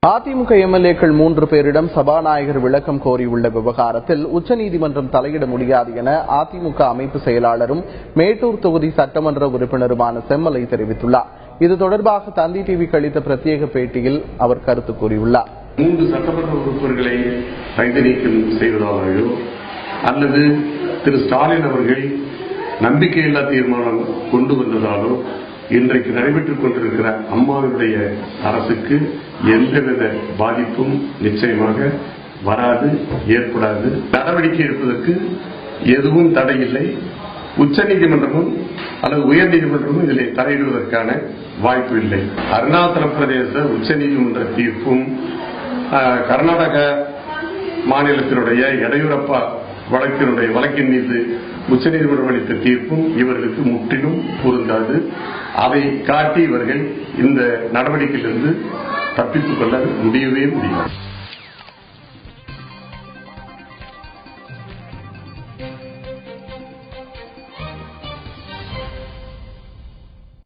அதிமுக எம்எல்ஏக்கள் 3 பேரிடம் சபாநாயகர் விளக்கம் கோரியுள்ள விவகாரத்தில் உச்சநீதிமன்றம் தலையிட முடியாது என அதிமுக அமைப்பு செயலாளரும் மேட்டூர் தொகுதி சட்டமன்ற உறுப்பினருமான செம்மலை தெரிவித்துள்ளார். இது தொடர்பாக தந்தி டிவிக்கு அளித்த பிரத்யேக பேட்டியில் அவர் கருத்து கூறியுள்ளார். 3 சட்டமன்ற உறுப்பினர்களை கைது நீக்கம் செய்வதாலேயோ அல்லது திரு ஸ்டாலின் அவர்கள் நம்பிக்கையில்லா தீர்மானம் கொண்டு வந்ததாலோ இன்றைக்கு நடைபெற்றுக் கொண்டிருக்கிற அம்மாவுடைய அரசுக்கு எந்தவித பாதிப்பும் நிச்சயமாக வராது, ஏற்படாது. நடவடிக்கை எடுப்பதற்கு எதுவும் தடையில்லை. உச்சநீதிமன்றமும் அல்லது உயர்நீதிமன்றமும் இதில் தலையிடுவதற்கான வாய்ப்பு இல்லை. அருணாச்சல பிரதேச உச்சநீதிமன்ற தீர்ப்பும் கர்நாடக மாநிலத்தினுடைய எடையூரப்பா வழக்கின் மீது உச்சநீதிமன்றம் அளித்த தீர்ப்பும் இவர்களுக்கு முற்றிலும் பொருந்தாது. அதை காட்டி இவர்கள் இந்த நடவடிக்கையிலிருந்து தப்பித்துக் கொள்ள முடியவே முடியாது.